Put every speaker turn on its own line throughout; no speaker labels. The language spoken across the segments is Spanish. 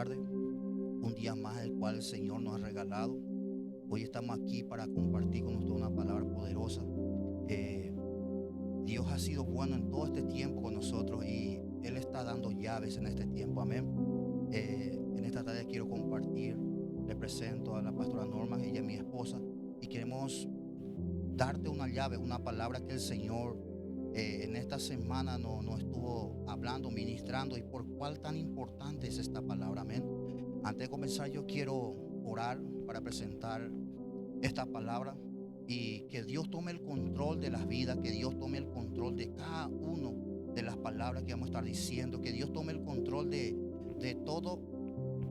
tarde, un día más el cual el Señor nos ha regalado. Hoy estamos aquí para compartir con ustedes una palabra poderosa. Eh, Dios ha sido bueno en todo este tiempo con nosotros y Él está dando llaves en este tiempo. Amén. En esta tarde quiero compartir, le presento a la pastora Norma, ella es mi esposa, y queremos darte una llave, una palabra que el Señor en esta semana nos estuvo hablando, ministrando, y por cuál tan importante es esta palabra. Amén. Antes de comenzar, yo quiero orar para presentar esta palabra y que Dios tome el control de las vidas, que Dios tome el control de cada uno de las palabras que vamos a estar diciendo, que Dios tome el control de todo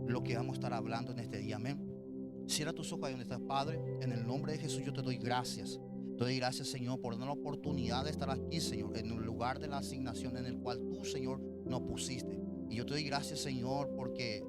lo que vamos a estar hablando en este día. Amén. Cierra tus ojos ahí donde estás, Padre. En el nombre de Jesús yo te doy gracias. Te doy gracias, Señor, por darnos la oportunidad de estar aquí, Señor, en un lugar de la asignación en el cual tú, Señor, nos pusiste. Y yo te doy gracias, Señor, porque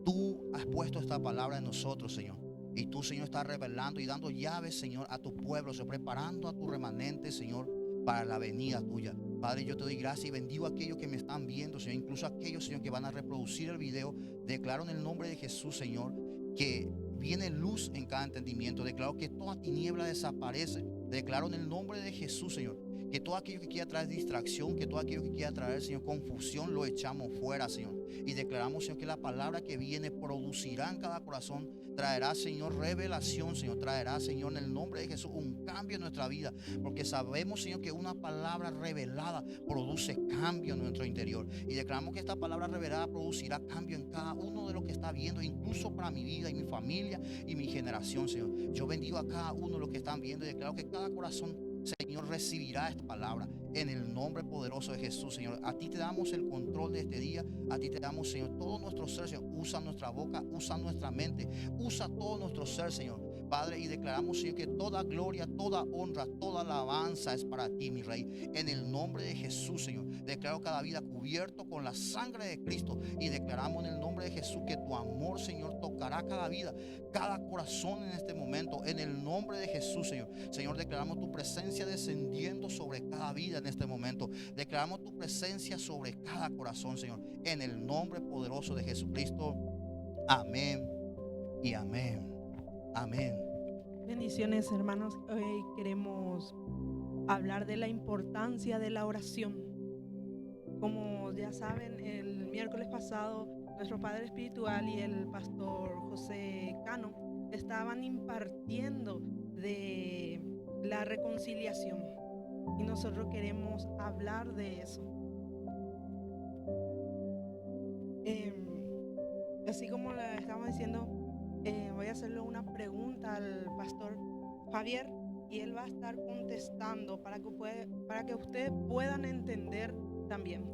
tú has puesto esta palabra en nosotros, Señor. Y tú, Señor, estás revelando y dando llaves, Señor, a tu pueblo, Señor, preparando a tu remanente, Señor, para la venida tuya. Padre, yo te doy gracias y bendigo a aquellos que me están viendo, Señor, incluso a aquellos, Señor, que van a reproducir el video. Declaro en el nombre de Jesús, Señor, que viene luz en cada entendimiento. Declaro que toda tiniebla desaparece. Declaro en el nombre de Jesús, Señor, que todo aquello que quiera traer distracción, que todo aquello que quiera traer, Señor, confusión, lo echamos fuera, Señor. Y declaramos, Señor, que la palabra que viene producirá en cada corazón, traerá, Señor, revelación, Señor, traerá, Señor, en el nombre de Jesús, un cambio en nuestra vida. Porque sabemos, Señor, que una palabra revelada produce cambio en nuestro interior. Y declaramos que esta palabra revelada producirá cambio en cada uno de los que está viendo, incluso para mi vida y mi familia y mi generación, Señor. Yo bendigo a cada uno de los que están viendo y declaro que cada corazón, Señor, recibirá esta palabra en el nombre poderoso de Jesús, Señor. A ti te damos el control de este día. A ti te damos, Señor, todo nuestro ser, Señor. Usa nuestra boca, usa nuestra mente, usa todo nuestro ser, Señor, Padre. Y declaramos, Señor, que toda gloria, toda honra, toda alabanza es para ti, mi Rey. En el nombre de Jesús, Señor. Declaro cada vida cubierto con la sangre de Cristo. Y declaramos en el nombre de Jesús que tu amor, Señor, tocará cada vida, cada corazón en este momento. En el nombre de Jesús, Señor. Señor, declaramos tu presencia descendiendo sobre cada vida en este momento. Declaramos tu presencia sobre cada corazón, Señor, en el nombre poderoso de Jesucristo. Amén y amén. Amén.
Bendiciones, hermanos. Hoy queremos hablar de la importancia de la oración. Como ya saben, el miércoles pasado nuestro padre espiritual y el pastor José Cano estaban impartiendo de la reconciliación y nosotros queremos hablar de eso. Así como le estamos diciendo, voy a hacerle una pregunta al pastor Javier y él va a estar contestando para que ustedes puedan entender también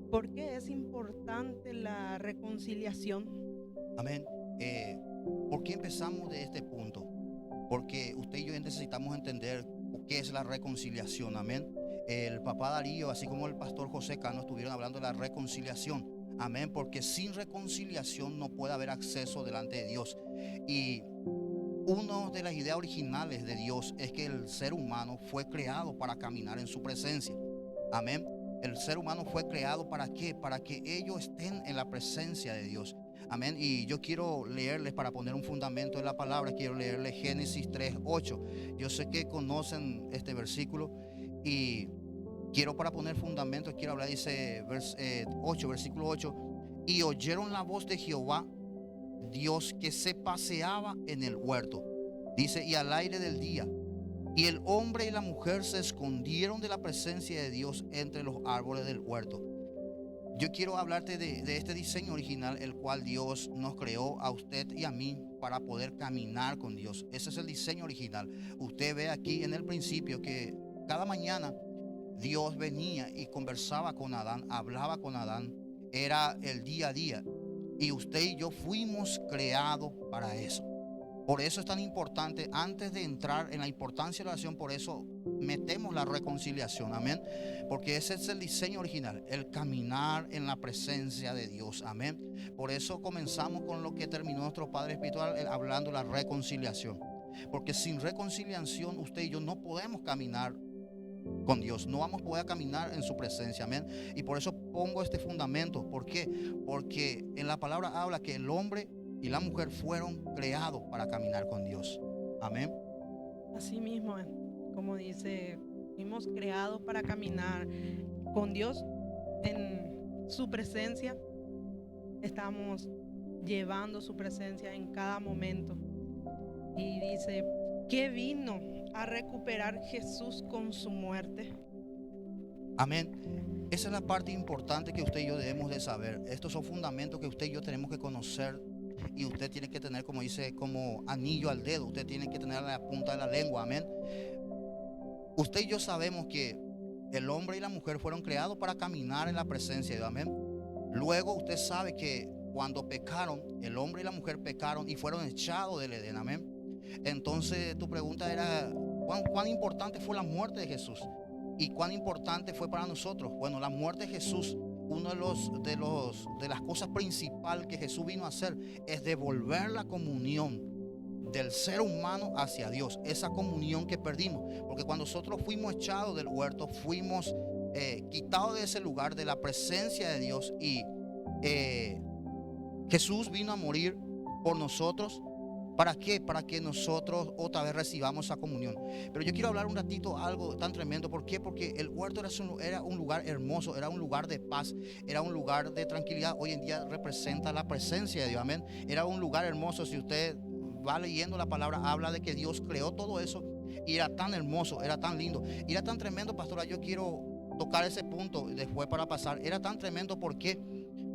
por qué es importante la reconciliación.
Amén. ¿Por qué empezamos de este punto? Porque usted y yo necesitamos entender qué es la reconciliación. Amén. El papá Darío, así como el pastor José Cano, estuvieron hablando de la reconciliación. Amén. Porque sin reconciliación no puede haber acceso delante de Dios. Y una de las ideas originales de Dios es que el ser humano fue creado para caminar en su presencia. Amén. El ser humano fue creado ¿para qué? Para que ellos estén en la presencia de Dios. Amén. Y yo quiero leerles, para poner un fundamento de la palabra, quiero leerles Génesis 3:8. Yo sé que conocen este versículo y quiero, para poner fundamento, quiero hablar, dice versículo 8. Y oyeron la voz de Jehová Dios que se paseaba en el huerto. Dice, y al aire del día. Y el hombre y la mujer se escondieron de la presencia de Dios entre los árboles del huerto. Yo quiero hablarte de este diseño original, el cual Dios nos creó a usted y a mí para poder caminar con Dios. Ese es el diseño original. Usted ve aquí en el principio que cada mañana Dios venía y conversaba con Adán, hablaba con Adán. Era el día a día. Y usted y yo fuimos creados para eso. Por eso es tan importante, antes de entrar en la importancia de la oración, por eso metemos la reconciliación, amén. Porque ese es el diseño original, el caminar en la presencia de Dios, amén. Por eso comenzamos con lo que terminó nuestro Padre Espiritual, hablando de la reconciliación. Porque sin reconciliación usted y yo no podemos caminar con Dios. No vamos a poder caminar en su presencia, amén. Y por eso pongo este fundamento. ¿Por qué? Porque en la palabra habla que el hombre y la mujer fueron creados para caminar con Dios. Amén.
Así mismo, como dice, fuimos creados para caminar con Dios en su presencia. Estamos llevando su presencia en cada momento. Y dice que vino a recuperar Jesús con su muerte.
Amén. Esa es la parte importante que usted y yo debemos de saber. Estos son fundamentos que usted y yo tenemos que conocer. Y usted tiene que tener, como dice, como anillo al dedo. Usted tiene que tener la punta de la lengua. Amén. Usted y yo sabemos que el hombre y la mujer fueron creados para caminar en la presencia de Dios. Amén. Luego usted sabe que cuando pecaron, el hombre y la mujer pecaron y fueron echados del Edén. Amén. Entonces tu pregunta era, ¿cuán importante fue la muerte de Jesús? ¿Y cuán importante fue para nosotros? Bueno, la muerte de Jesús, uno de las cosas principales que Jesús vino a hacer es devolver la comunión del ser humano hacia Dios, esa comunión que perdimos, porque cuando nosotros fuimos echados del huerto, fuimos quitados de ese lugar, de la presencia de Dios, y Jesús vino a morir por nosotros. ¿Para qué? Para que nosotros otra vez recibamos esa comunión. Pero yo quiero hablar un ratito algo tan tremendo. ¿Por qué? Porque el huerto era un lugar hermoso, era un lugar de paz, era un lugar de tranquilidad. Hoy en día representa la presencia de Dios. Amén. Era un lugar hermoso. Si usted va leyendo la palabra, habla de que Dios creó todo eso y era tan hermoso, era tan lindo, y era tan tremendo, pastora. Yo quiero tocar ese punto después para pasar. Era tan tremendo. ¿Por qué?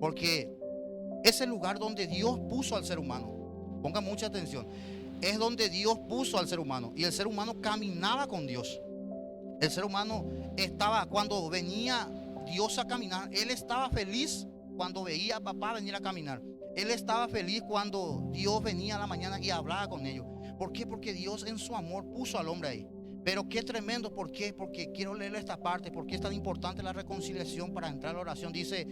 Porque es el lugar donde Dios puso al ser humano. Ponga mucha atención. Es donde Dios puso al ser humano. Y el ser humano caminaba con Dios. El ser humano estaba, cuando venía Dios a caminar, él estaba feliz cuando veía a papá venir a caminar. Él estaba feliz cuando Dios venía a la mañana y hablaba con ellos. ¿Por qué? Porque Dios en su amor puso al hombre ahí. Pero qué tremendo. ¿Por qué? Porque quiero leerle esta parte. ¿Por qué es tan importante la reconciliación para entrar a la oración? Dice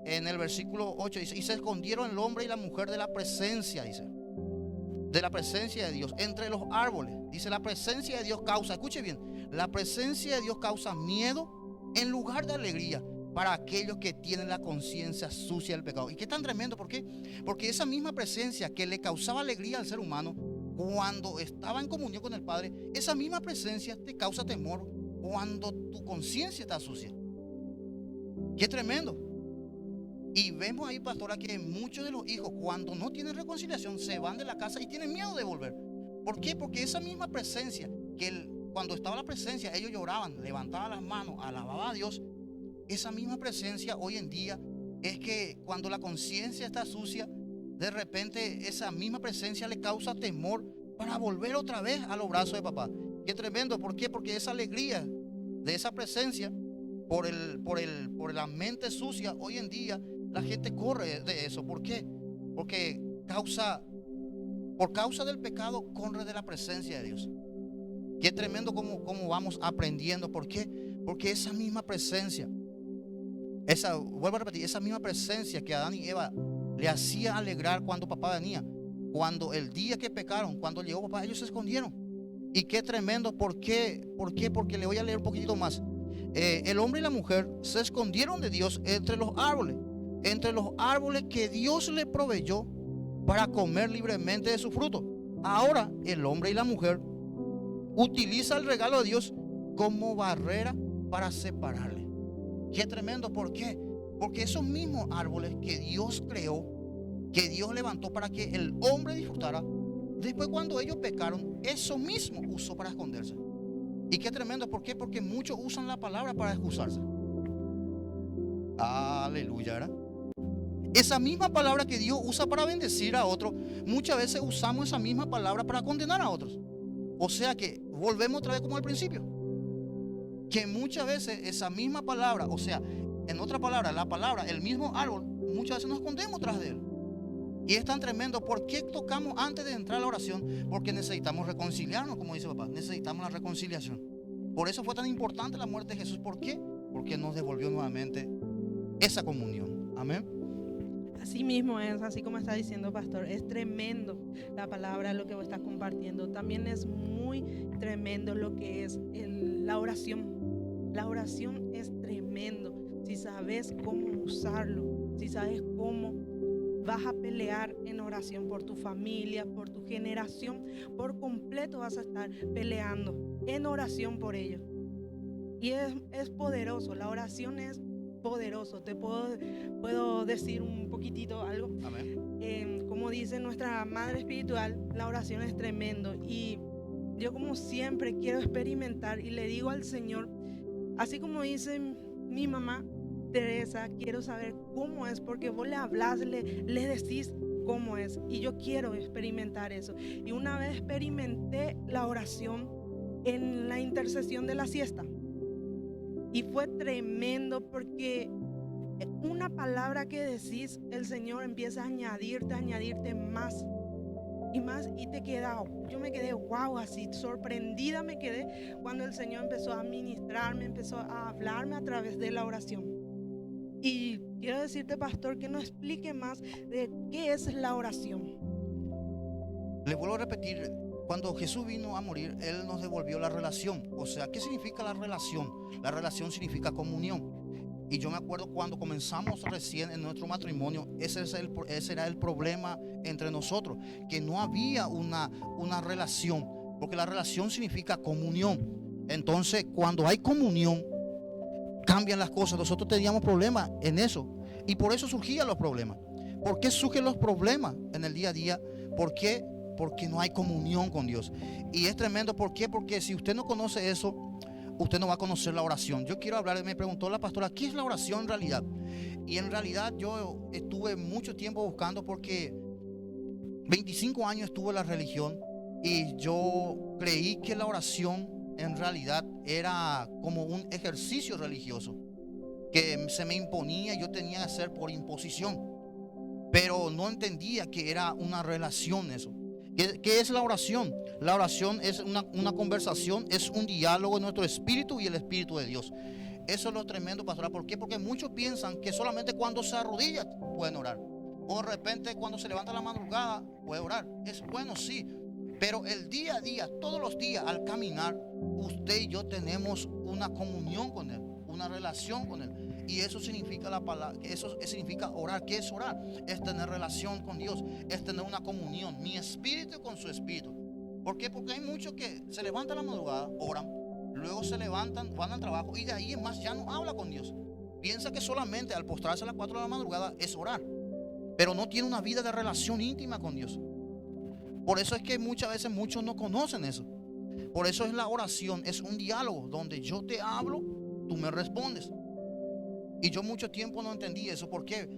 en el versículo 8, dice, y se escondieron el hombre y la mujer de la presencia, dice, de la presencia de Dios, entre los árboles. Dice, la presencia de Dios causa, escuche bien, la presencia de Dios causa miedo en lugar de alegría para aquellos que tienen la conciencia sucia del pecado. ¿Y qué tan tremendo? ¿Por qué? Porque esa misma presencia que le causaba alegría al ser humano cuando estaba en comunión con el Padre, esa misma presencia te causa temor cuando tu conciencia está sucia. Qué tremendo. Y vemos ahí, pastora, que muchos de los hijos, cuando no tienen reconciliación, se van de la casa y tienen miedo de volver. ¿Por qué? Porque esa misma presencia, cuando estaba la presencia, ellos lloraban, levantaban las manos, alababan a Dios. Esa misma presencia hoy en día es que cuando la conciencia está sucia, de repente esa misma presencia le causa temor para volver otra vez a los brazos de papá. Qué tremendo. ¿Por qué? Porque esa alegría de esa presencia, por la mente sucia, hoy en día la gente corre de eso. ¿Por qué? Porque por causa del pecado corre de la presencia de Dios. Qué tremendo cómo vamos aprendiendo. ¿Por qué? Porque esa misma presencia, vuelvo a repetir, esa misma presencia que Adán y Eva le hacía alegrar cuando papá venía, cuando el día que pecaron, cuando llegó papá, ellos se escondieron. Y qué tremendo. ¿Por qué? Porque le voy a leer un poquitito más. El hombre y la mujer se escondieron de Dios entre los árboles que Dios le proveyó para comer libremente de su fruto. Ahora el hombre y la mujer utiliza el regalo de Dios como barrera para separarle. Qué tremendo. ¿Por qué? Porque esos mismos árboles que Dios creó, que Dios levantó para que el hombre disfrutara, después cuando ellos pecaron, eso mismo usó para esconderse. Y qué tremendo. ¿Por qué? Porque muchos usan la palabra para excusarse. Aleluya, ¿verdad? Esa misma palabra que Dios usa para bendecir a otros, muchas veces usamos esa misma palabra para condenar a otros. O sea que volvemos otra vez como al principio, que muchas veces esa misma palabra, o sea, en otra palabra, la palabra, el mismo árbol, muchas veces nos escondemos tras de él. Y es tan tremendo. ¿Por qué tocamos antes de entrar a la oración? Porque necesitamos reconciliarnos, como dice papá. Necesitamos la reconciliación. Por eso fue tan importante la muerte de Jesús. ¿Por qué? Porque nos devolvió nuevamente esa comunión. Amén.
Así mismo es, así como está diciendo pastor. Es tremendo la palabra, lo que vos estás compartiendo. También es muy tremendo lo que es la la oración. La oración es tremendo. Si sabes cómo usarlo, si sabes cómo vas a pelear en oración por tu familia, por tu generación, por completo vas a estar peleando en oración por ellos. Y es poderoso, la oración es poderoso. Te puedo decir un poquitito algo.
Amén.
Como dice nuestra madre espiritual, la oración es tremendo. Y yo como siempre quiero experimentar y le digo al Señor, así como dice mi mamá Teresa, quiero saber cómo es, porque vos le hablas, le decís cómo es. Y yo quiero experimentar eso. Y una vez experimenté la oración en la intercesión de la siesta. Y fue tremendo porque una palabra que decís, el Señor empieza a añadirte más y más, y te queda, yo me quedé wow, así sorprendida me quedé cuando el Señor empezó a ministrarme, empezó a hablarme a través de la oración. Y quiero decirte, pastor, que nos explique más de qué es la oración.
Le vuelvo a repetir, cuando Jesús vino a morir, Él nos devolvió la relación. O sea, ¿qué significa la relación? La relación significa comunión. Y yo me acuerdo cuando comenzamos recién en nuestro matrimonio, ese era el problema entre nosotros, que no había una relación, porque la relación significa comunión. Entonces, cuando hay comunión, cambian las cosas. Nosotros teníamos problemas en eso, y por eso surgían los problemas. ¿Por qué surgen los problemas en el día a día? ¿Por qué? Porque no hay comunión con Dios. Y es tremendo. ¿Por qué? Porque si usted no conoce eso, usted no va a conocer la oración. Yo quiero hablar, me preguntó la pastora, ¿qué es la oración en realidad? Y en realidad yo estuve mucho tiempo buscando, porque 25 años estuve en la religión, y yo creí que la oración en realidad era como un ejercicio religioso que se me imponía, yo tenía que hacer por imposición, pero no entendía que era una relación eso. ¿Qué es la oración? La oración es una conversación, es un diálogo en nuestro espíritu y el espíritu de Dios. Eso es lo tremendo, pastora. ¿Por qué? Porque muchos piensan que solamente cuando se arrodilla pueden orar, o de repente cuando se levanta la madrugada puede orar. Es bueno, sí, pero el día a día, todos los días al caminar, usted y yo tenemos una comunión con Él, una relación con Él. Y eso significa la palabra, eso significa orar. ¿Qué es orar? Es tener relación con Dios, es tener una comunión, mi espíritu con su espíritu. ¿Por qué? Porque hay muchos que se levantan a la madrugada, oran, luego se levantan, van al trabajo, y de ahí en más ya no habla con Dios. Piensa que solamente al postrarse a las 4 de la madrugada es orar, pero no tiene una vida de relación íntima con Dios. Por eso es que muchas veces muchos no conocen eso. Por eso es la oración, es un diálogo donde yo te hablo, tú me respondes. Y yo mucho tiempo no entendí eso. ¿Por qué?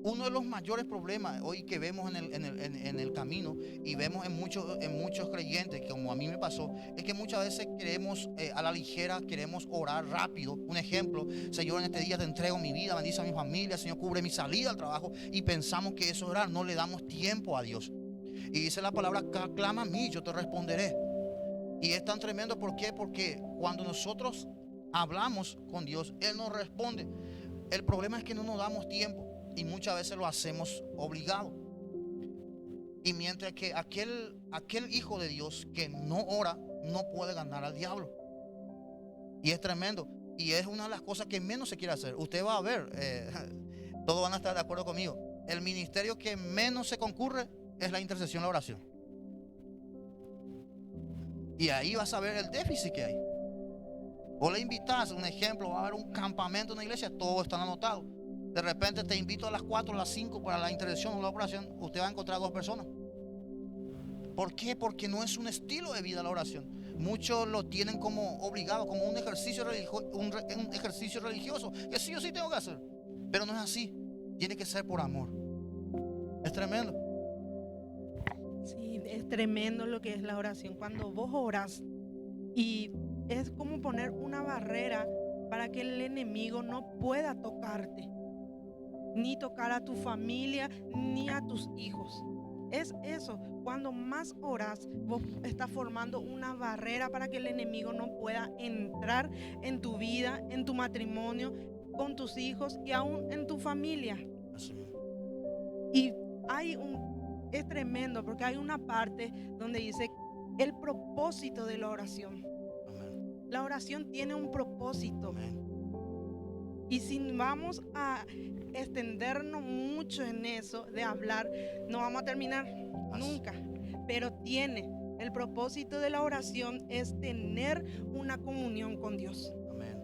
Uno de los mayores problemas hoy que vemos en el camino, y vemos en muchos creyentes, como a mí me pasó, es que muchas veces queremos a la ligera, queremos orar rápido. Un ejemplo: Señor, en este día te entrego mi vida, bendice a mi familia, Señor, cubre mi salida al trabajo. Y pensamos que eso es orar, no le damos tiempo a Dios. Y dice la palabra, clama a mí, yo te responderé. Y es tan tremendo. ¿Por qué? Porque cuando nosotros hablamos con Dios, Él nos responde. El problema es que no nos damos tiempo, y muchas veces lo hacemos obligado. Y mientras que aquel hijo de Dios que no ora, no puede ganar al diablo. Y es tremendo. Y es una de las cosas que menos se quiere hacer. Usted va a ver, todos van a estar de acuerdo conmigo, el ministerio que menos se concurre es la intercesión, la oración. Y ahí vas a ver el déficit que hay. O le invitas, un ejemplo, va a haber un campamento en la iglesia, todos están anotados. De repente te invito a las 4 o las 5 para la intercesión o la oración, usted va a encontrar 2 personas. ¿Por qué? Porque no es un estilo de vida la oración. Muchos lo tienen como obligado, como un ejercicio religioso, que sí o sí tengo que hacer. Pero no es así, tiene que ser por amor. Es tremendo.
Sí, es tremendo lo que es la oración. Cuando vos oras, y es como poner una barrera para que el enemigo no pueda tocarte, ni tocar a tu familia, ni a tus hijos. Es eso, cuando más oras, vos estás formando una barrera para que el enemigo no pueda entrar en tu vida, en tu matrimonio, con tus hijos y aún en tu familia. Y es tremendo, porque hay una parte donde dice el propósito de la oración. La oración tiene un propósito.
Amén.
Y si vamos a extendernos mucho en eso de hablar, no vamos a terminar nunca. Pero el propósito de la oración es tener una comunión con Dios.
Amén.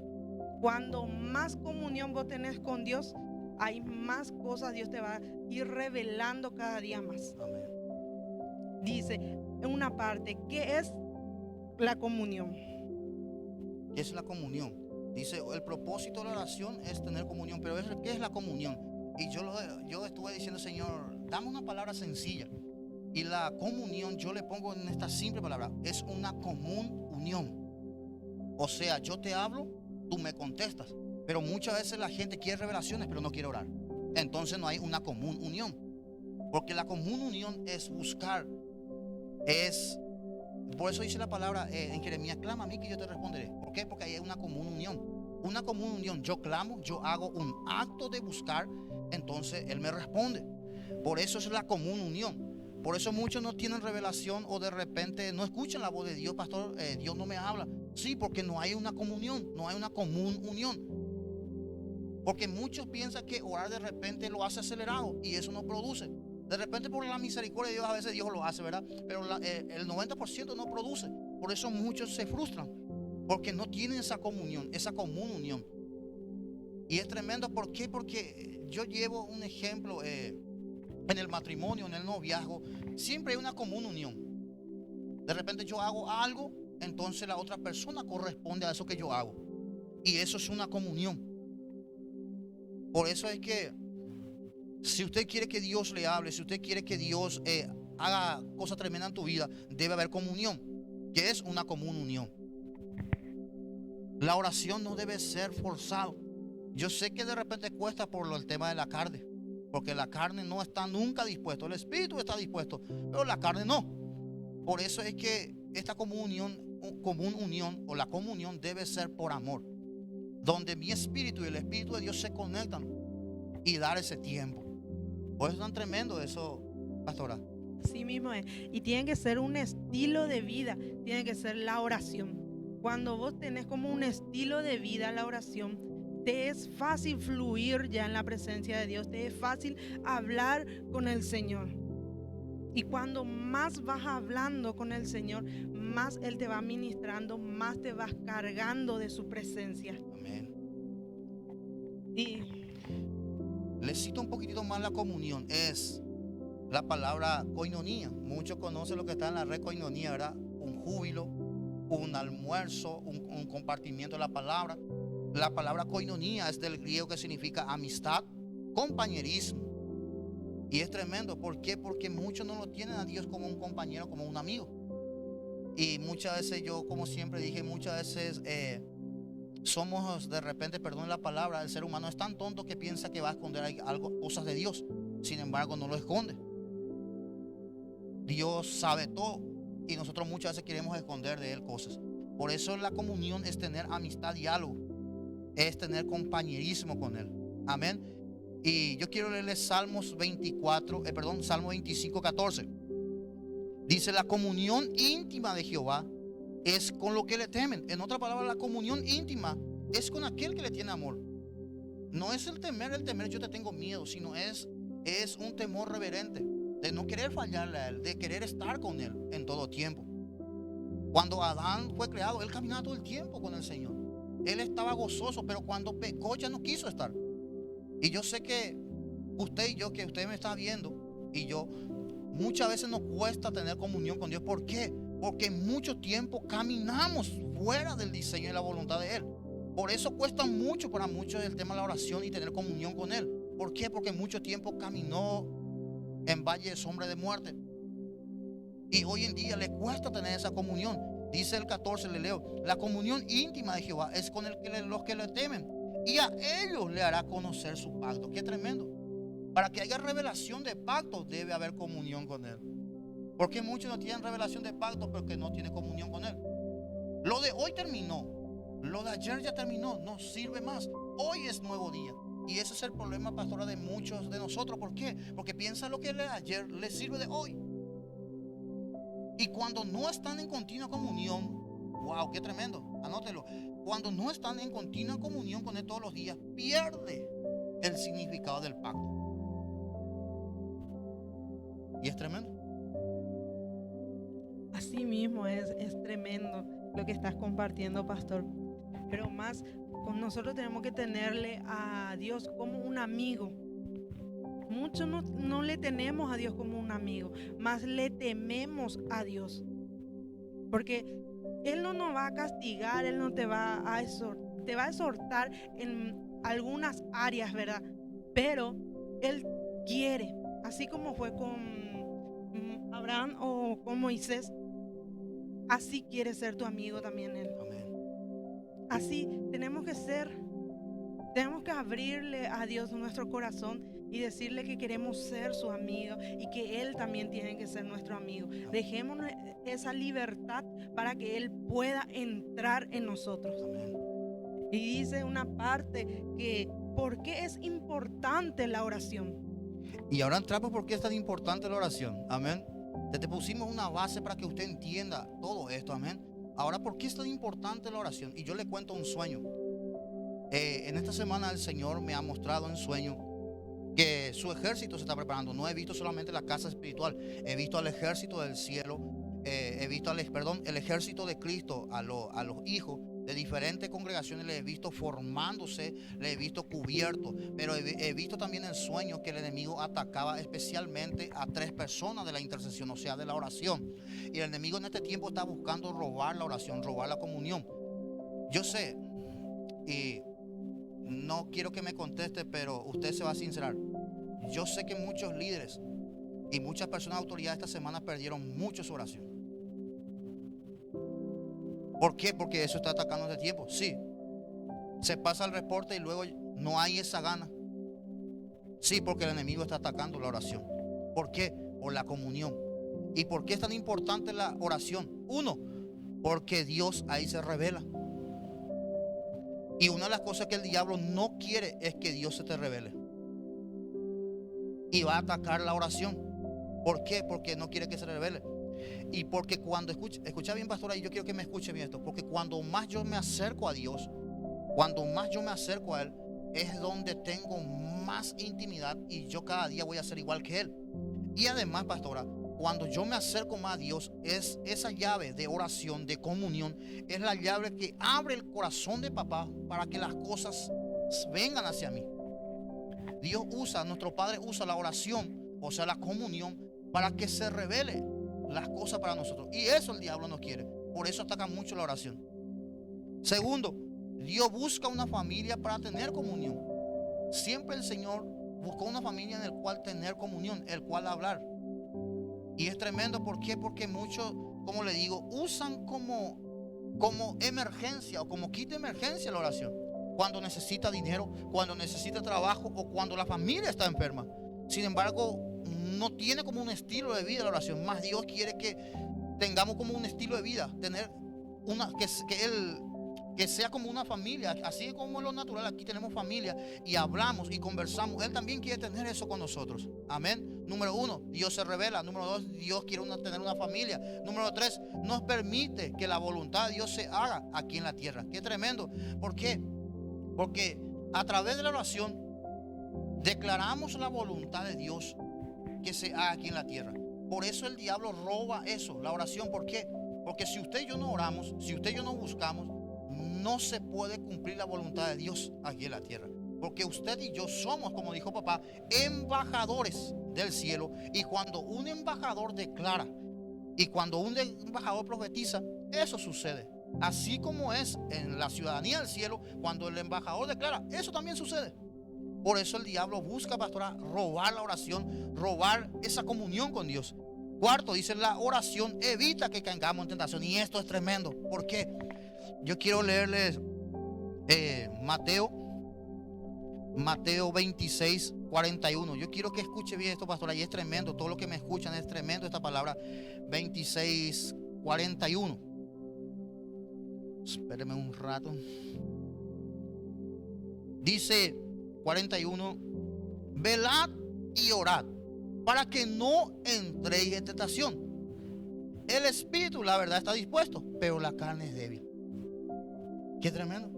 Cuando más comunión vos tenés con Dios, hay más cosas Dios te va a ir revelando cada día más.
Amén.
Dice en una parte, ¿qué es la comunión?
¿Qué es la comunión? Dice, el propósito de la oración es tener comunión, pero ¿qué es la comunión? Y yo estuve diciendo, Señor, dame una palabra sencilla. Y la comunión yo le pongo en esta simple palabra, es una común unión. O sea, yo te hablo, tú me contestas. Pero muchas veces la gente quiere revelaciones, pero no quiere orar. Entonces no hay una común unión. Porque la común unión es buscar, por eso dice la palabra en Jeremías, clama a mí que yo te responderé. ¿Por qué? Porque ahí hay una común unión. Una común unión, yo clamo, yo hago un acto de buscar, entonces Él me responde. Por eso es la común unión. Por eso muchos no tienen revelación o de repente no escuchan la voz de Dios, pastor, Dios no me habla. Sí, porque no hay una comunión, no hay una común unión. Porque muchos piensan que orar de repente lo hace acelerado y eso no produce. De repente por la misericordia de Dios a veces Dios lo hace, ¿verdad? Pero el 90% no produce. Por eso muchos se frustran, porque no tienen esa comunión, esa común unión. Y es tremendo, ¿por qué? Porque yo llevo un ejemplo en el matrimonio, en el noviazgo, siempre hay una común unión. De repente yo hago algo, entonces la otra persona corresponde a eso que yo hago. Y eso es una comunión. Por eso es que si usted quiere que Dios le hable, si usted quiere que Dios haga cosas tremendas en tu vida, debe haber comunión, que es una común unión. La oración no debe ser forzado. Yo sé que de repente cuesta por el tema de la carne, porque la carne no está nunca dispuesto, el espíritu está dispuesto, pero la carne no. Por eso es que esta común unión o la comunión debe ser por amor, donde mi espíritu y el espíritu de Dios se conectan y dar ese tiempo. Por eso es tan tremendo eso, pastora.
Así mismo es. Y tiene que ser un estilo de vida, tiene que ser la oración. Cuando vos tenés como un estilo de vida la oración, te es fácil fluir ya en la presencia de Dios, te es fácil hablar con el Señor. Y cuando más vas hablando con el Señor, más Él te va ministrando, más te vas cargando de su presencia.
Amén.
Y
les cito un poquitito más la comunión. Es la palabra koinonía. Muchos conocen lo que está en la red koinonía, ¿verdad? Un júbilo, un almuerzo, un compartimiento de la palabra. La palabra koinonía es del griego que significa amistad, compañerismo. Y es tremendo. ¿Por qué? Porque muchos no lo tienen a Dios como un compañero, como un amigo. Y muchas veces yo, como siempre dije, muchas veces somos de repente, perdón la palabra, el ser humano es tan tonto que piensa que va a esconder algo, cosas de Dios. Sin embargo, no lo esconde. Dios sabe todo y nosotros muchas veces queremos esconder de Él cosas. Por eso la comunión es tener amistad, diálogo, es tener compañerismo con Él. Amén. Y yo quiero leerles Salmo 25, 14. Dice, la comunión íntima de Jehová es con lo que le temen. En otra palabra, la comunión íntima es con aquel que le tiene amor. No es el temer, yo te tengo miedo, sino es un temor reverente, de no querer fallarle a Él, de querer estar con Él en todo tiempo. Cuando Adán fue creado, él caminaba todo el tiempo con el Señor. Él estaba gozoso, pero cuando pecó ya no quiso estar. Y yo sé que usted y yo, que usted me está viendo, y yo, muchas veces nos cuesta tener comunión con Dios. ¿Por qué? Porque mucho tiempo caminamos fuera del diseño y la voluntad de Él. Por eso cuesta mucho para muchos el tema de la oración y tener comunión con Él. ¿Por qué? Porque mucho tiempo caminó en valle de sombra de muerte. Y hoy en día le cuesta tener esa comunión. Dice el 14, le leo, la comunión íntima de Jehová es con los que le temen, y a ellos le hará conocer su pacto. Qué tremendo. Para que haya revelación de pacto debe haber comunión con Él. Porque muchos no tienen revelación de pacto porque no tienen comunión con Él. Lo de hoy terminó, lo de ayer ya terminó, no sirve más. Hoy es nuevo día. Y ese es el problema, pastora, de muchos de nosotros. ¿Por qué? Porque piensan lo que de ayer les sirve de hoy. Y cuando no están en continua comunión, Wow, qué tremendo. Anótelo. Cuando no están en continua comunión con Él todos los días, pierde el significado del pacto. Y es tremendo.
Así mismo es tremendo lo que estás compartiendo, pastor. Pero más, con nosotros tenemos que tenerle a Dios como un amigo. Muchos no le tenemos a Dios como un amigo, más le tememos a Dios. Porque Él no nos va a castigar, Él no te va a exhortar, te va a exhortar en algunas áreas, ¿verdad? Pero Él quiere, así como fue con Abraham o con Moisés, así quiere ser tu amigo también Él.
Amén.
Así tenemos que abrirle a Dios nuestro corazón y decirle que queremos ser su amigo y que Él también tiene que ser nuestro amigo. Dejémonos esa libertad para que Él pueda entrar en nosotros.
Amén.
Y dice una parte que ¿por qué es importante la oración?
Y ahora entramos por qué es tan importante la oración. Amén. Te pusimos una base para que usted entienda todo esto. Amén. Ahora, ¿por qué es tan importante la oración? Y yo le cuento un sueño. En esta semana el Señor me ha mostrado en sueño que su ejército se está preparando. No he visto solamente la casa espiritual, he visto al ejército del cielo, he visto el ejército de Cristo, a los hijos de diferentes congregaciones, le he visto formándose, le he visto cubiertos, pero he visto también el sueño que el enemigo atacaba especialmente a 3 personas de la intercesión, o sea, de la oración. Y el enemigo en este tiempo está buscando robar la oración, robar la comunión. Yo sé, y no quiero que me conteste, pero usted se va a sincerar. Yo sé que muchos líderes y muchas personas de autoridad esta semana perdieron mucho su oración. ¿Por qué? Porque eso está atacando este tiempo. Sí, se pasa el reporte y luego no hay esa gana. Sí, porque el enemigo está atacando la oración. ¿Por qué? Por la comunión. ¿Y por qué es tan importante la oración? Uno, porque Dios ahí se revela. Y una de las cosas que el diablo no quiere es que Dios se te revele. Y va a atacar la oración. ¿Por qué? Porque no quiere que se revele. Y porque cuando escucha bien, pastora, y yo quiero que me escuche bien esto, porque cuando más yo me acerco a Dios, cuando más yo me acerco a Él, es donde tengo más intimidad y yo cada día voy a ser igual que Él. Y además, pastora, cuando yo me acerco más a Dios, es esa llave de oración, de comunión, es la llave que abre el corazón de papá para que las cosas vengan hacia mí. Dios nuestro Padre usa la oración, o sea, la comunión, para que se revele las cosas para nosotros. Y eso el diablo no quiere. Por eso ataca mucho la oración. Segundo, Dios busca una familia para tener comunión. Siempre el Señor buscó una familia en el cual tener comunión, el cual hablar. Y es tremendo. ¿Por qué? Porque muchos, como le digo, usan como emergencia o como kit de emergencia la oración. Cuando necesita dinero, cuando necesita trabajo o cuando la familia está enferma. Sin embargo, no tiene como un estilo de vida la oración. Más Dios quiere que tengamos como un estilo de vida, tener que sea como una familia, así como en lo natural. Aquí tenemos familia y hablamos y conversamos. Él también quiere tener eso con nosotros. Amén. Número 1, Dios se revela. Número 2, Dios quiere tener una familia. Número 3, nos permite que la voluntad de Dios se haga aquí en la tierra. Qué tremendo. ¿Por qué? Porque a través de la oración declaramos la voluntad de Dios que se haga aquí en la tierra. Por eso el diablo roba eso, la oración. ¿Por qué? Porque si usted y yo no oramos, si usted y yo no buscamos, no se puede cumplir la voluntad de Dios aquí en la tierra. Porque usted y yo somos, como dijo papá, embajadores del cielo. Y cuando un embajador declara y cuando un embajador profetiza, eso sucede. Así como es en la ciudadanía del cielo, cuando el embajador declara, eso también sucede. Por eso el diablo busca, pastora, robar la oración, robar esa comunión con Dios. Cuarto, dice, la oración evita que caigamos en tentación. Y esto es tremendo. ¿Por qué? Yo quiero leerles Mateo 26, 41. Yo quiero que escuche bien esto, pastora. Y es tremendo. Todo lo que me escuchan es tremendo esta palabra. 26, 41. Espéreme un rato. Dice 41: velad y orad para que no entréis en tentación. El espíritu, la verdad, está dispuesto, pero la carne es débil. Qué tremendo.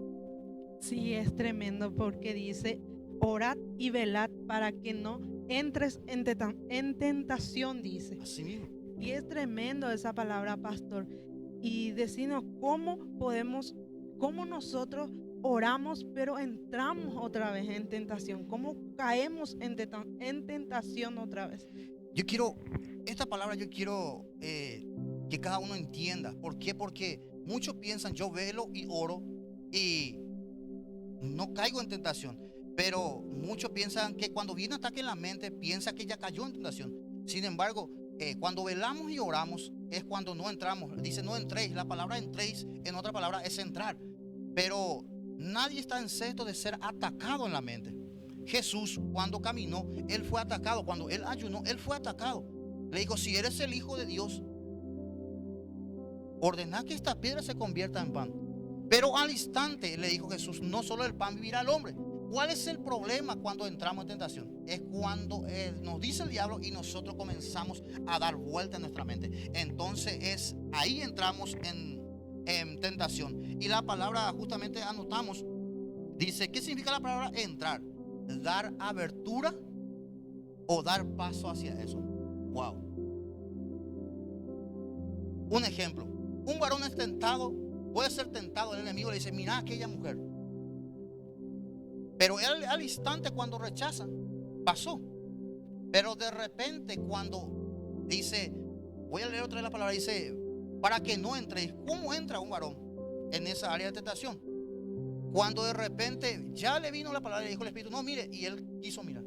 Sí, es tremendo porque dice, orad y velad para que no entres en tentación, dice.
Así mismo.
Y es tremendo esa palabra, pastor. Y decirnos cómo nosotros oramos, pero entramos otra vez en tentación. Cómo caemos en tentación otra vez.
Esta palabra yo quiero que cada uno entienda. ¿Por qué? Porque muchos piensan, yo velo y oro y no caigo en tentación. Pero muchos piensan que cuando viene ataque en la mente, piensa que ya cayó en tentación. Sin embargo, cuando velamos y oramos es cuando no entramos. Dice no entréis. La palabra entréis en otra palabra es entrar. Pero nadie está exento de ser atacado en la mente. Jesús cuando caminó, él fue atacado. Cuando él ayunó, él fue atacado. Le dijo, si eres el Hijo de Dios, ordena que esta piedra se convierta en pan. Pero al instante le dijo Jesús, no solo el pan vivirá el hombre. ¿Cuál es el problema cuando entramos en tentación? Es cuando nos dice el diablo y nosotros comenzamos a dar vuelta en nuestra mente. Entonces ahí entramos en tentación. Y la palabra justamente anotamos, dice, ¿qué significa la palabra entrar? Dar abertura o dar paso hacia eso. Wow. Un ejemplo, un varón es tentado, puede ser tentado, el enemigo le dice, mira a aquella mujer. Pero él al instante cuando rechaza, pasó. Pero de repente cuando dice, voy a leer otra vez la palabra, dice, para que no entréis. ¿Cómo entra un varón en esa área de tentación? Cuando de repente ya le vino la palabra y dijo el Espíritu, no mire, y él quiso mirar.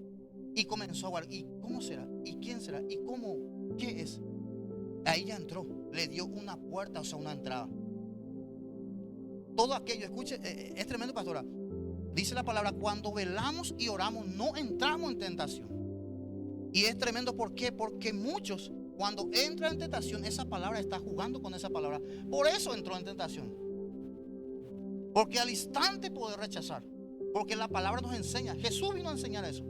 Y comenzó a guardar, ¿y cómo será? ¿Y quién será? ¿Y cómo? ¿Qué es? Ahí ya entró, le dio una puerta, o sea, una entrada. Todo aquello, escuche, es tremendo, pastora. Dice la palabra, cuando velamos y oramos no entramos en tentación. Y es tremendo, ¿por qué? Porque muchos cuando entran en tentación, esa palabra está jugando con esa palabra. Por eso entró en tentación. Porque al instante puede rechazar. Porque la palabra nos enseña. Jesús vino a enseñar eso.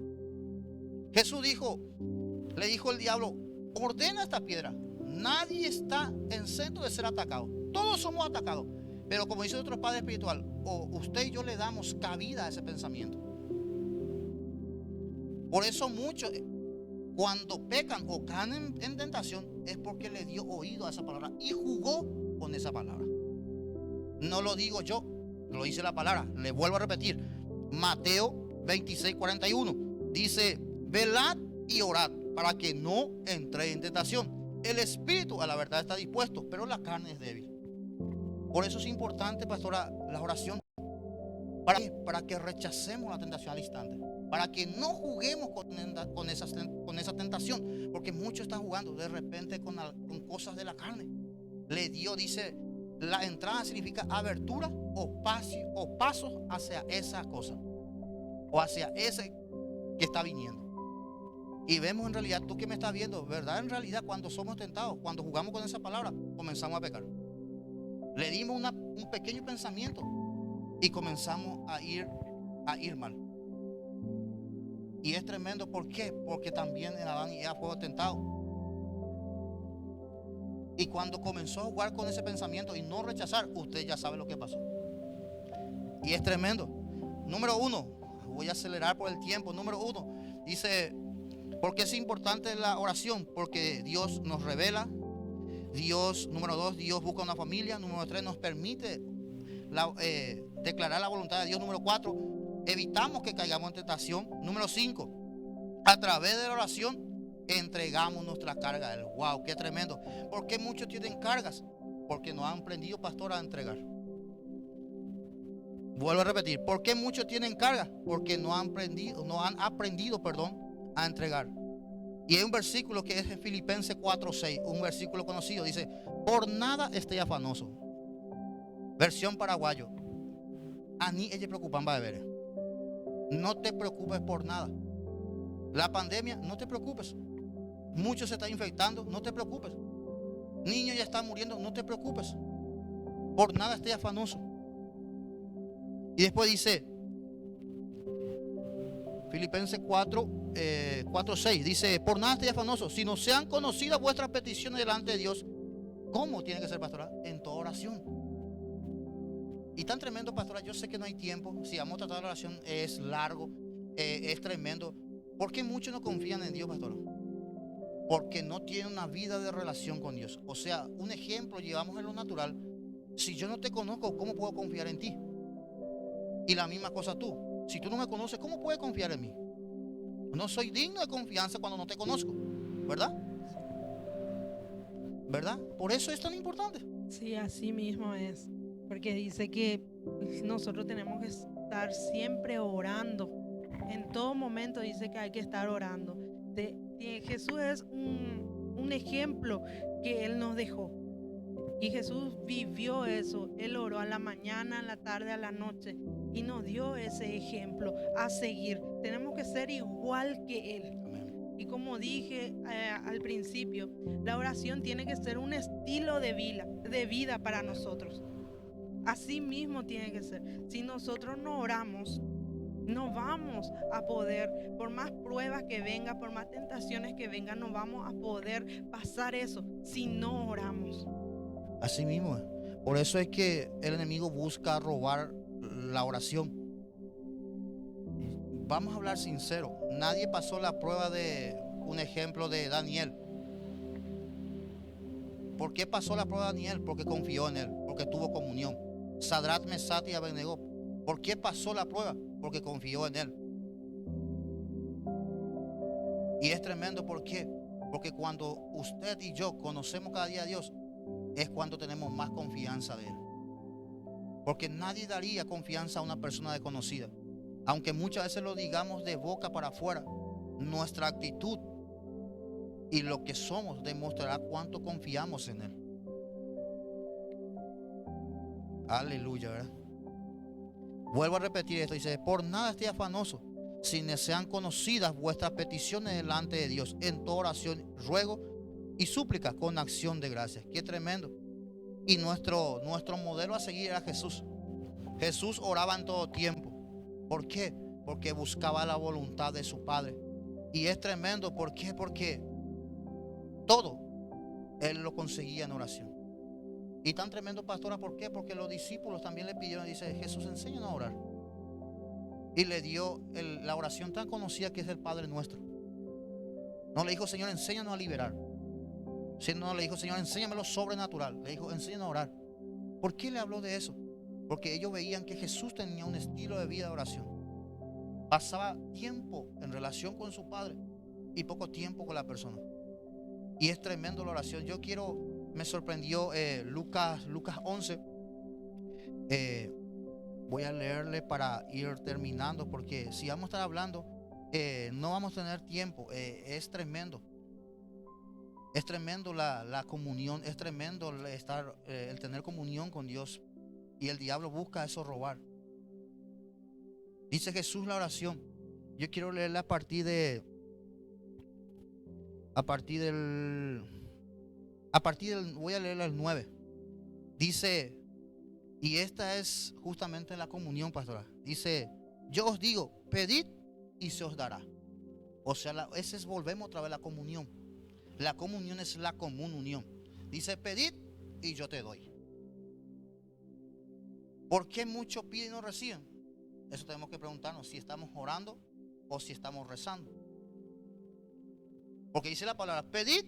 Jesús le dijo el diablo, ordena esta piedra. Nadie está exento de ser atacado. Todos somos atacados. Pero como dice nuestro Padre Espiritual, o usted y yo le damos cabida a ese pensamiento. Por eso muchos, cuando pecan o caen en tentación, es porque le dio oído a esa palabra y jugó con esa palabra. No lo digo yo, lo dice la palabra. Le vuelvo a repetir. Mateo 26:41 dice, velad y orad para que no entréis en tentación. El espíritu a la verdad está dispuesto, pero la carne es débil. Por eso es importante, pastora, la oración. Para que rechacemos la tentación al instante. Para que no juguemos con esa tentación. Porque muchos están jugando de repente con cosas de la carne. Le dio, dice, la entrada significa abertura o pasos hacia esa cosa. O hacia ese que está viniendo. Y vemos en realidad, tú que me estás viendo, ¿verdad? En realidad cuando somos tentados, cuando jugamos con esa palabra, comenzamos a pecar. Le dimos un pequeño pensamiento y comenzamos a ir mal. Y es tremendo, ¿por qué? Porque también en Adán y Eva fue tentado. Y cuando comenzó a jugar con ese pensamiento y no rechazar, usted ya sabe lo que pasó. Y es tremendo. Número 1, voy a acelerar por el tiempo. Número 1, dice, ¿por qué es importante la oración? Porque Dios nos revela. Número 2, Dios busca una familia. Número 3, nos permite declarar la voluntad de Dios. Número 4, evitamos que caigamos en tentación. Número 5, a través de la oración entregamos nuestra carga a Él. Wow, qué tremendo. ¿Por qué muchos tienen cargas? Porque no han aprendido, pastor, a entregar. Vuelvo a repetir, ¿por qué muchos tienen cargas? Porque no han aprendido, a entregar. Y hay un versículo que es en Filipenses 4:6, un versículo conocido, dice, por nada esté afanoso. Versión paraguayo. A ni ella preocupan va a ver. No te preocupes por nada. La pandemia, no te preocupes. Muchos se están infectando, no te preocupes. Niños ya están muriendo, no te preocupes. Por nada esté afanoso. Y después dice, Filipenses 4:6 dice, por nada estéis afanosos, sino sean conocidas vuestras peticiones delante de Dios ¿Cómo tiene que ser, pastora? En toda oración. Y tan tremendo, pastora, yo sé que no hay tiempo. Si vamos a tratar la oración, es largo, es tremendo. ¿Por qué muchos no confían en Dios, pastora? Porque no tienen una vida de relación con Dios. O sea, un ejemplo, llevamos en lo natural. Si yo no te conozco, ¿cómo puedo confiar en ti? Y la misma cosa tú. Si tú no me conoces, ¿cómo puedes confiar en mí? No soy digno de confianza cuando no te conozco, ¿verdad? ¿Verdad? Por eso es tan importante.
Sí, así mismo es. Porque dice que nosotros tenemos que estar siempre orando. En todo momento dice que hay que estar orando. Jesús es un ejemplo que Él nos dejó. Y Jesús vivió eso. Él oró a la mañana, a la tarde, a la noche. Y nos dio ese ejemplo a seguir. Tenemos que ser igual que Él. Y como dije al principio, la oración tiene que ser un estilo de vida para nosotros. Así mismo tiene que ser. Si nosotros no oramos, no vamos a poder, por más pruebas que vengan, por más tentaciones que vengan, no vamos a poder pasar eso si no oramos.
Así mismo. Por eso es que el enemigo busca robar la oración. Vamos a hablar sincero. Nadie pasó la prueba de un ejemplo de Daniel. ¿Por qué pasó la prueba de Daniel? Porque confió en él, porque tuvo comunión. Sadrach, Mesach y Abednego. ¿Por qué pasó la prueba? Porque confió en él. Y es tremendo, ¿por qué? Porque cuando usted y yo conocemos cada día a Dios, es cuando tenemos más confianza de Él. Porque nadie daría confianza a una persona desconocida. Aunque muchas veces lo digamos de boca para afuera, nuestra actitud y lo que somos demostrará cuánto confiamos en Él. Aleluya, ¿verdad? Vuelvo a repetir esto, dice: por nada esté afanoso, sino sean conocidas vuestras peticiones delante de Dios en toda oración, ruego y súplica con acción de gracias. Qué tremendo. Y nuestro modelo a seguir era Jesús. Jesús oraba en todo tiempo. ¿Por qué? Porque buscaba la voluntad de su Padre. Y es tremendo. ¿Por qué? Porque todo Él lo conseguía en oración. Y tan tremendo, pastora, ¿por qué? Porque los discípulos también le pidieron, dice: Jesús, enséñanos a orar. Y le dio la oración tan conocida que es el Padre Nuestro. No le dijo: Señor, enséñanos a liberar. No le dijo: Señor, enséñame lo sobrenatural. Le dijo: enséñanos a orar. ¿Por qué le habló de eso? Porque ellos veían que Jesús tenía un estilo de vida de oración. Pasaba tiempo en relación con su Padre y poco tiempo con la persona. Y es tremendo la oración. Me sorprendió Lucas 11. Voy a leerle para ir terminando, porque si vamos a estar hablando, no vamos a tener tiempo. Es tremendo. Es tremendo la comunión, es tremendo el tener comunión con Dios. Y el diablo busca eso, robar. Dice Jesús la oración. Yo quiero leerla a partir del voy a leerla al 9. Dice, y esta es justamente la comunión, pastora. Dice: yo os digo, pedid y se os dará. O sea, volvemos otra vez a la comunión. La comunión es la común unión. Dice: pedid y yo te doy. ¿Por qué muchos piden y no reciben? Eso tenemos que preguntarnos, si estamos orando o si estamos rezando. Porque dice la palabra: pedid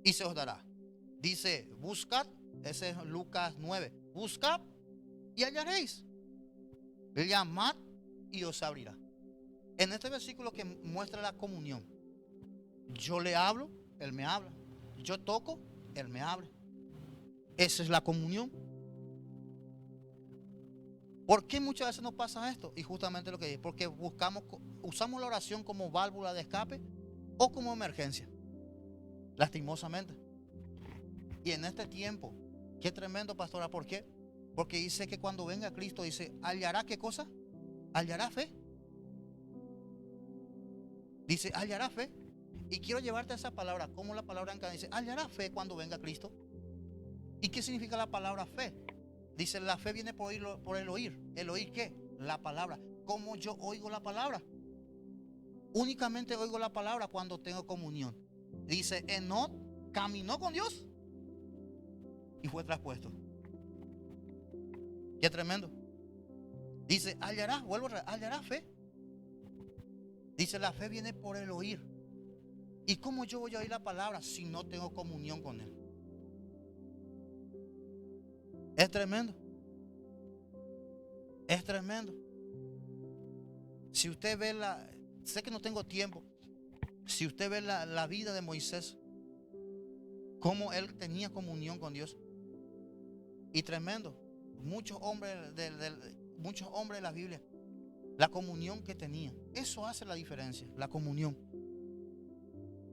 y se os dará. Dice: buscad, ese es Lucas 9. Buscad y hallaréis. Llamad y os abrirá. En este versículo que muestra la comunión, yo le hablo, Él me habla. Yo toco, Él me abre. Esa es la comunión. ¿Por qué muchas veces nos pasa esto? Y justamente lo que dice, porque usamos la oración como válvula de escape o como emergencia, lastimosamente. Y en este tiempo, qué tremendo, pastora. ¿Por qué? Porque dice que cuando venga Cristo, dice: hallará ¿qué cosa? Hallará fe. Dice: hallará fe. Y quiero llevarte a esa palabra, como la palabra en cada dice: hallará fe cuando venga Cristo. ¿Y qué significa la palabra fe? Dice: la fe viene por el oír. ¿El oír qué? La palabra. ¿Cómo yo oigo la palabra? Únicamente oigo la palabra cuando tengo comunión. Dice Enoc caminó con Dios y fue traspuesto. Qué tremendo. Dice, hallará fe. Dice, la fe viene por el oír. ¿Y cómo yo voy a oír la palabra si no tengo comunión con Él? Es tremendo. Es tremendo. Si usted ve sé que no tengo tiempo. Si usted ve la vida de Moisés, cómo él tenía comunión con Dios. Y tremendo. Muchos hombres de la Biblia, la comunión que tenía. Eso hace la diferencia, la comunión.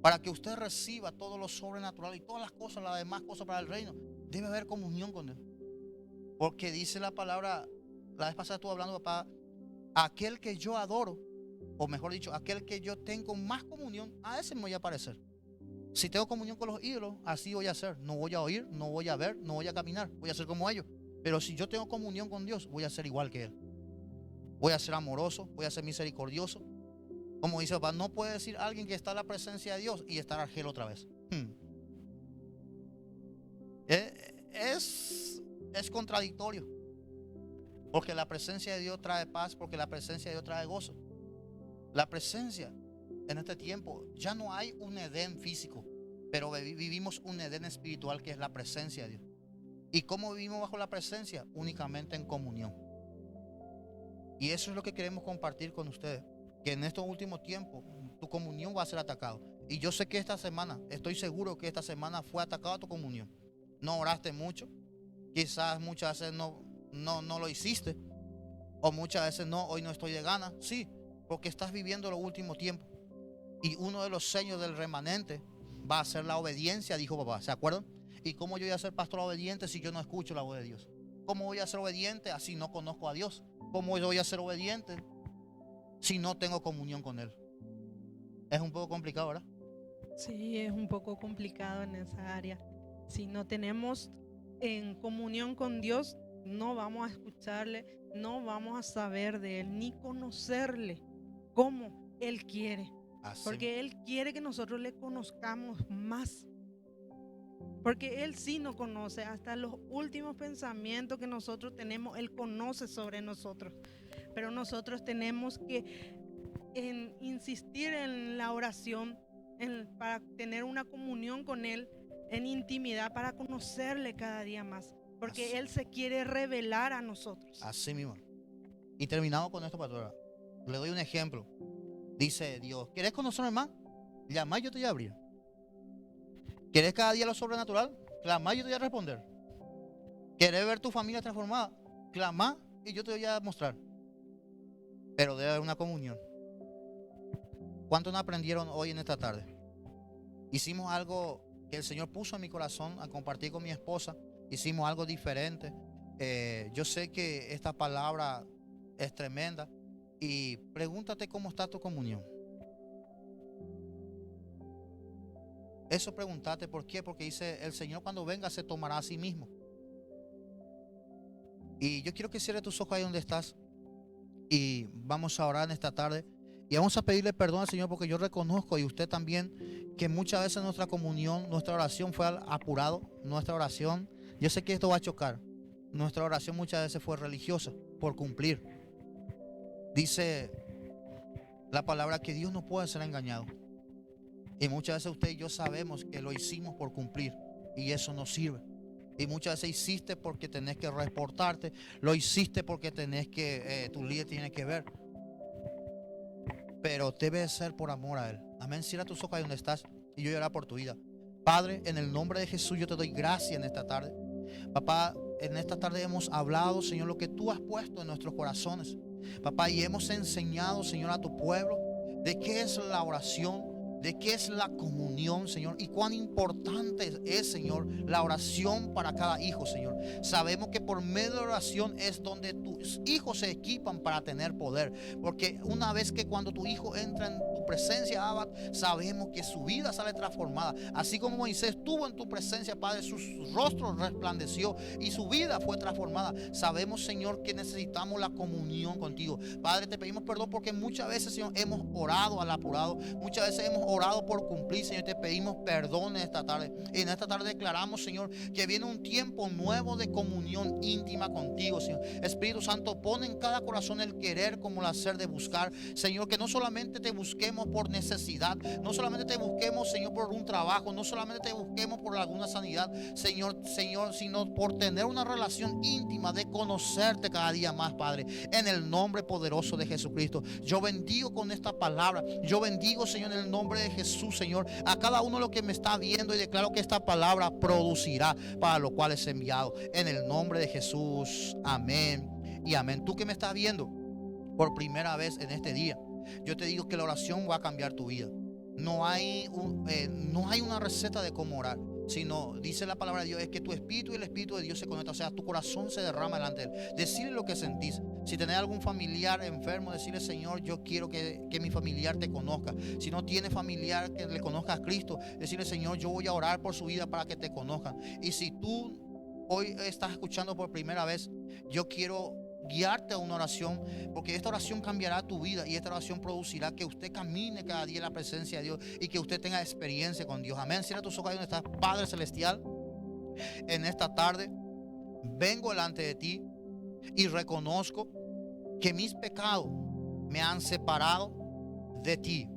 Para que usted reciba todo lo sobrenatural y todas las cosas, las demás cosas para el reino, debe haber comunión con Él. Porque dice la palabra, la vez pasada estuve hablando, papá, aquel que yo adoro, o mejor dicho, aquel que yo tengo más comunión, a ese me voy a parecer. Si tengo comunión con los ídolos, así voy a ser. No voy a oír, no voy a ver, no voy a caminar, voy a ser como ellos. Pero si yo tengo comunión con Dios, voy a ser igual que Él. Voy a ser amoroso, voy a ser misericordioso. Como dice papá, no puede decir alguien que está en la presencia de Dios y estar argel otra vez. Es contradictorio. Porque la presencia de Dios trae paz, porque la presencia de Dios trae gozo. La presencia en este tiempo, ya no hay un Edén físico, pero vivimos un Edén espiritual que es la presencia de Dios. ¿Y cómo vivimos bajo la presencia? Únicamente en comunión. Y eso es lo que queremos compartir con ustedes, que en estos últimos tiempos tu comunión va a ser atacado. Y yo sé que esta semana, estoy seguro que esta semana fue atacada tu comunión. No oraste mucho, quizás muchas veces no lo hiciste, o muchas veces no, hoy no estoy de ganas. Sí, porque estás viviendo los últimos tiempos. Y uno de los sellos del remanente va a ser la obediencia, dijo papá, ¿se acuerdan? ¿Y cómo yo voy a ser pastor obediente si yo no escucho la voz de Dios? ¿Cómo voy a ser obediente así no conozco a Dios? ¿Cómo yo voy a ser obediente si no tengo comunión con Él? Es un poco complicado, ¿verdad?
Sí, es un poco complicado en esa área. Si no tenemos en comunión con Dios, no vamos a escucharle, no vamos a saber de Él, ni conocerle como Él quiere.
Así.
Porque Él quiere que nosotros le conozcamos más. Porque Él sí nos conoce, hasta los últimos pensamientos que nosotros tenemos, Él conoce sobre nosotros. Pero nosotros tenemos que insistir en la oración, para tener una comunión con Él, en intimidad, para conocerle cada día más. Porque
Así.
Él se quiere revelar a nosotros.
Así mismo. Y terminamos con esto, pastora. Le doy un ejemplo. Dice Dios, ¿querés conocerme más? Llama y yo te voy a abrir. ¿Querés cada día lo sobrenatural? Clama y yo te voy a responder. ¿Querés ver tu familia transformada? Clama y yo te voy a mostrar. Pero debe haber una comunión. ¿Cuántos no aprendieron hoy en esta tarde? Hicimos algo que el Señor puso en mi corazón a compartir con mi esposa. Hicimos algo diferente. Yo sé que esta palabra es tremenda. Y pregúntate cómo está tu comunión. Eso pregúntate, ¿por qué? Porque dice, el Señor cuando venga se tomará a sí mismo. Y yo quiero que cierres tus ojos ahí donde estás. Y vamos a orar en esta tarde. Y vamos a pedirle perdón al Señor, porque yo reconozco, y usted también, que muchas veces nuestra comunión, nuestra oración fue apurado. Nuestra oración, yo sé que esto va a chocar. Nuestra oración muchas veces fue religiosa, por cumplir. Dice la palabra que Dios no puede ser engañado. Y muchas veces usted y yo sabemos que lo hicimos por cumplir, y eso no sirve. Y muchas veces hiciste porque tenés que reportarte, lo hiciste porque tenés que, tu líder tiene que ver. Pero debe ser por amor a Él. Amén. Cierra tus ojos ahí donde estás y yo voy a orar por tu vida. Padre, en el nombre de Jesús yo te doy gracias en esta tarde. Papá, en esta tarde hemos hablado, Señor, lo que tú has puesto en nuestros corazones. Papá, y hemos enseñado, Señor, a tu pueblo de qué es la oración, de qué es la comunión, Señor, y cuán importante es, Señor, la oración para cada hijo, Señor. Sabemos que por medio de la oración es donde tus hijos se equipan para tener poder, porque una vez que cuando tu hijo entra en tu presencia, Abba, sabemos que su vida sale transformada. Así como Moisés estuvo en tu presencia, Padre, su rostro resplandeció y su vida fue transformada. Sabemos, Señor, que necesitamos la comunión contigo. Padre, te pedimos perdón porque muchas veces, Señor, hemos orado al apurado, muchas veces hemos orado por cumplir, Señor. Te pedimos perdón en esta tarde. Y en esta tarde declaramos, Señor, que viene un tiempo nuevo de comunión íntima contigo, Señor. Espíritu Santo, pon en cada corazón el querer como el hacer de buscar, Señor, que no solamente te busquemos por necesidad, no solamente te busquemos, Señor, por un trabajo, no solamente te busquemos por alguna sanidad, Señor, sino por tener una relación íntima de conocerte cada día más, Padre, en el nombre poderoso de Jesucristo. Yo bendigo con esta palabra, yo bendigo, Señor, en el nombre de Jesús, Señor, a cada uno de los que me está viendo, y declaro que esta palabra producirá para lo cual es enviado, en el nombre de Jesús. Amén y amén. Tú que me estás viendo por primera vez en este día, yo te digo que la oración va a cambiar tu vida. No hay una receta de cómo orar, sino dice la palabra de Dios, es que tu espíritu y el espíritu de Dios se conectan, o sea, tu corazón se derrama delante de Él. Decirle lo que sentís. Si tenés algún familiar enfermo, decirle, Señor, yo quiero que mi familiar te conozca. Si no tiene familiar que le conozca a Cristo, decirle, Señor, yo voy a orar por su vida para que te conozcan. Y si tú hoy estás escuchando por primera vez, yo quiero guiarte a una oración, porque esta oración cambiará tu vida, y esta oración producirá que usted camine cada día en la presencia de Dios y que usted tenga experiencia con Dios. Amén. Cierra tus ojos ahí donde estás. Padre celestial, en esta tarde vengo delante de ti y reconozco que mis pecados me han separado de ti.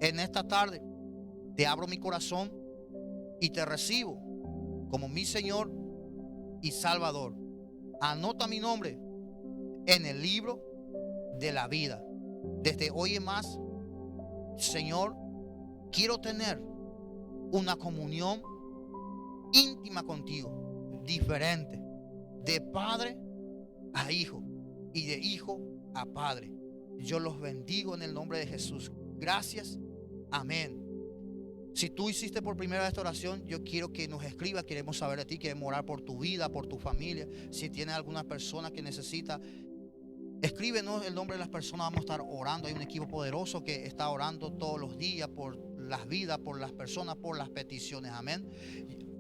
En esta tarde te abro mi corazón y te recibo como mi Señor y Salvador. Anota mi nombre en el libro de la vida. Desde hoy en más, Señor, quiero tener una comunión íntima contigo, diferente, de padre a hijo y de hijo a padre. Yo los bendigo en el nombre de Jesús. Gracias. Amén. Si tú hiciste por primera vez esta oración, yo quiero que nos escribas. Queremos saber de ti, queremos orar por tu vida, por tu familia. Si tienes alguna persona que necesita, escríbenos el nombre de las personas. Vamos a estar orando. Hay un equipo poderoso que está orando todos los días por las vidas, por las personas, por las peticiones. Amén.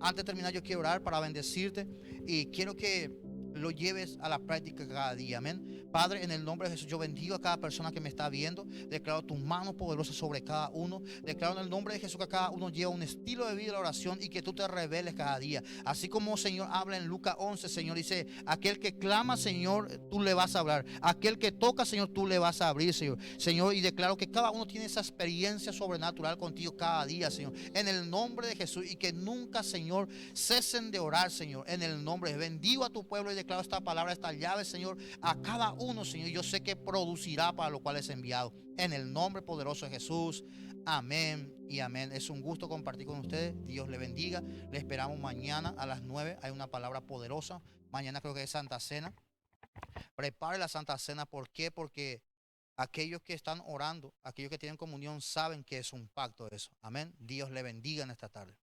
Antes de terminar, yo quiero orar para bendecirte y quiero que lo lleves a la práctica cada día. Amén. Padre, en el nombre de Jesús, yo bendigo a cada persona que me está viendo. Declaro tus manos poderosas sobre cada uno. Declaro en el nombre de Jesús que cada uno lleva un estilo de vida de la oración y que tú te reveles cada día. Así como, Señor, habla en Lucas 11, Señor, dice, aquel que clama, Señor, tú le vas a hablar. Aquel que toca, Señor, tú le vas a abrir, Señor. Señor, y declaro que cada uno tiene esa experiencia sobrenatural contigo cada día, Señor. En el nombre de Jesús, y que nunca, Señor, cesen de orar, Señor. En el nombre de bendigo a tu pueblo y declaro esta palabra, esta llave, Señor, a cada uno, Señor. Yo sé que producirá para lo cual es enviado. En el nombre poderoso de Jesús. Amén y amén. Es un gusto compartir con ustedes. Dios le bendiga. Le esperamos mañana a las 9. Hay una palabra poderosa. Mañana creo que es Santa Cena. Prepare la Santa Cena. ¿Por qué? Porque aquellos que están orando, aquellos que tienen comunión, saben que es un pacto eso. Amén. Dios le bendiga en esta tarde.